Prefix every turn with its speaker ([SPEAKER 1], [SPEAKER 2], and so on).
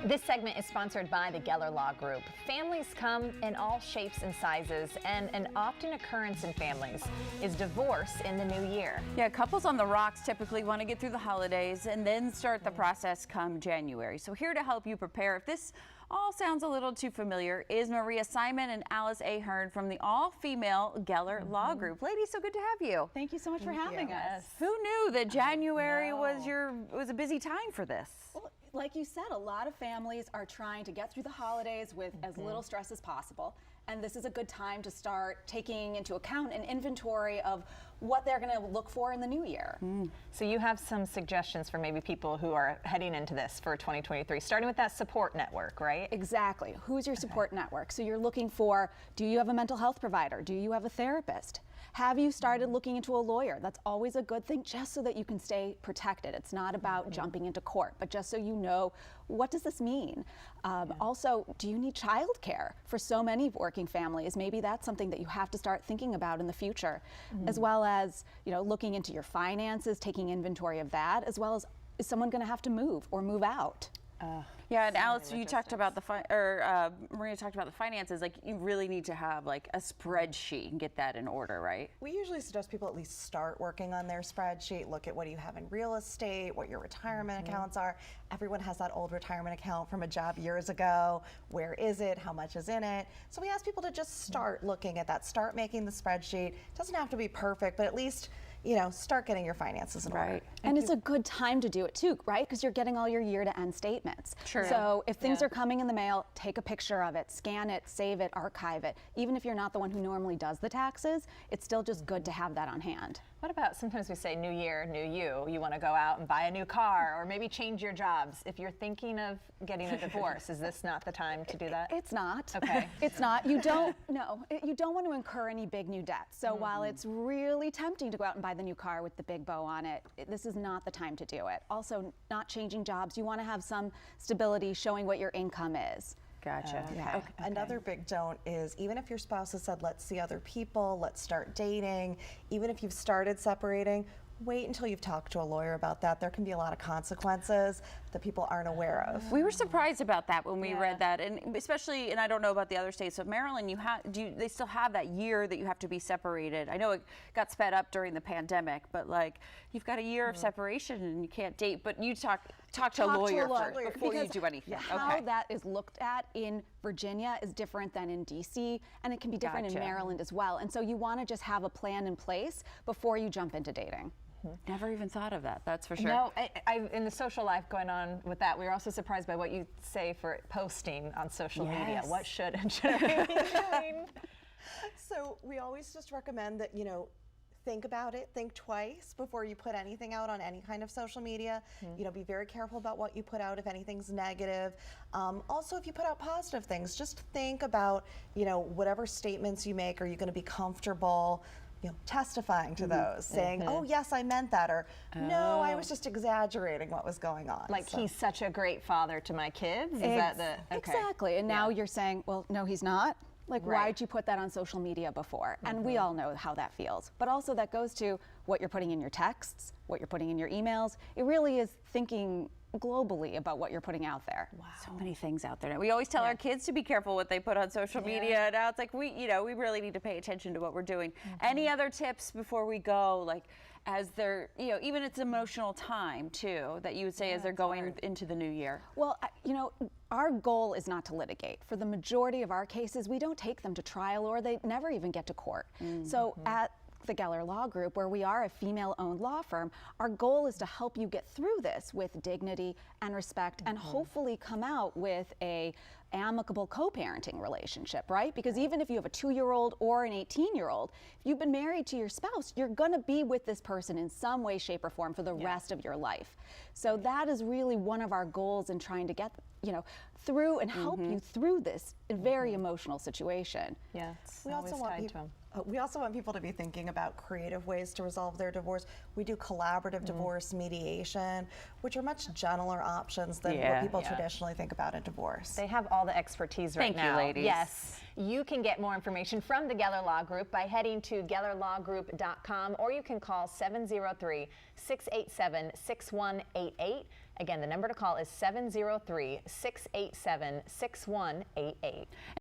[SPEAKER 1] This segment is sponsored by the Geller Law Group. Families come in all shapes and sizes, and an often occurrence in families is divorce in the new year.
[SPEAKER 2] Yeah, couples on the rocks typically want to get through the holidays and then start the process come January. So here to help you prepare, if this all sounds a little too familiar, is Maria Simon and Alice Ahern from the all-female Geller Law Group. Ladies, so good to have you.
[SPEAKER 3] Thank you so much for having us.
[SPEAKER 2] Who knew that January was a busy time for this?
[SPEAKER 3] Well, like you said, a lot of families are trying to get through the holidays with as little stress as possible. And this is a good time to start taking into account an inventory of what they're going to look for in the new year.
[SPEAKER 1] So you have some suggestions for maybe people who are heading into this for 2023, starting with that support network, right?
[SPEAKER 3] Exactly. Who's your support network? So you're looking for, do you have a mental health provider? Do you have a therapist? Have you started looking into a lawyer? That's always a good thing, just so that you can stay protected. It's not about jumping into court, but just so you know, what does this mean? Also, do you need childcare? For so many working families, maybe that's something that you have to start thinking about in the future, as well as, you know, looking into your finances, taking inventory of that, as well as, is someone going to have to move or move out?
[SPEAKER 2] Yeah, and Alice, you talked about the Maria talked about the finances. Like, you really need to have like a spreadsheet and get that in order, right?
[SPEAKER 4] We usually suggest people at least start working on their spreadsheet, look at what do you have in real estate, what your retirement accounts are. Everyone has that old retirement account from a job years ago. Where is it? How much is in it? So we ask people to just start looking at that, start making the spreadsheet. It doesn't have to be perfect, but at least, you know, start getting your finances in order.
[SPEAKER 3] And it's a good time to do it too, right? Because you're getting all your year-to-end statements.
[SPEAKER 2] Sure.
[SPEAKER 3] So if things are coming in the mail, take a picture of it, scan it, save it, archive it. Even if you're not the one who normally does the taxes, it's still just good to have that on hand.
[SPEAKER 1] What about, sometimes we say new year, new you. You want to go out and buy a new car or maybe change your jobs. If you're thinking of getting a divorce, is this not the time to do that?
[SPEAKER 3] It's not.
[SPEAKER 1] Okay.
[SPEAKER 3] It's not. You don't, no, you don't want to incur any big new debt. So while it's really tempting to go out and buy the new car with the big bow on it, this is not the time to do it. Also, not changing jobs. You want to have some stability showing what your income is.
[SPEAKER 2] Gotcha.
[SPEAKER 4] Okay. Another big don't is, even if your spouse has said, let's see other people, let's start dating, even if you've started separating, wait until you've talked to a lawyer about that. There can be a lot of consequences that people aren't aware of.
[SPEAKER 2] We were surprised about that when we read that, and especially, and I don't know about the other states, but Maryland, they still have that year that you have to be separated. I know it got sped up during the pandemic, but like, you've got a year of separation and you can't date, but you talk to a lawyer first before you do anything.
[SPEAKER 3] How that is looked at in Virginia is different than in DC, and it can be different in Maryland as well. And so you want to just have a plan in place before you jump into dating.
[SPEAKER 2] Never even thought of that, that's for sure.
[SPEAKER 1] No, in the social life going on with that, we were also surprised by what you say for posting on social media. What should and shouldn't we be doing?
[SPEAKER 4] So we always just recommend that, you know, think about it, think twice before you put anything out on any kind of social media. You know, be very careful about what you put out if anything's negative. Also, if you put out positive things, just think about, you know, whatever statements you make, are you going to be comfortable, you know, testifying to those, saying, oh yes, I meant that, or no, I was just exaggerating what was going on.
[SPEAKER 1] Like, he's such a great father to my kids? Is that the,
[SPEAKER 3] Exactly, and now you're saying, well, no, he's not. Like, why'd you put that on social media before? And we all know how that feels. But also that goes to what you're putting in your texts, what you're putting in your emails. It really is thinking globally about what you're putting out there.
[SPEAKER 2] Wow. So many things out there. We always tell our kids to be careful what they put on social media. Now it's like, we really need to pay attention to what we're doing. Any other tips before we go, like, as they're, you know, even it's emotional time too, that you would say as they're going into the new year?
[SPEAKER 3] Well, you know, our goal is not to litigate. For the majority of our cases, we don't take them to trial, or they never even get to court. So at the Geller Law Group, where we are a female-owned law firm, our goal is to help you get through this with dignity and respect, and hopefully come out with a amicable co-parenting relationship, right? Because even if you have a 2-year-old or an 18-year-old, if you've been married to your spouse, you're gonna be with this person in some way, shape, or form for the rest of your life. So that is really one of our goals in trying to get, you know, through and help you through this very emotional situation.
[SPEAKER 1] Yeah, it's
[SPEAKER 4] We
[SPEAKER 1] always
[SPEAKER 4] also want
[SPEAKER 1] tied to
[SPEAKER 4] people.
[SPEAKER 1] him.
[SPEAKER 4] We also want people to be thinking about creative ways to resolve their divorce. We do collaborative divorce mediation, which are much gentler options than what people traditionally think about in divorce.
[SPEAKER 1] They have all the expertise right now.
[SPEAKER 2] Thank you, ladies.
[SPEAKER 1] Yes. You can get more information from the Geller Law Group by heading to gellerlawgroup.com, or you can call 703-687-6188. Again, the number to call is 703-687-6188.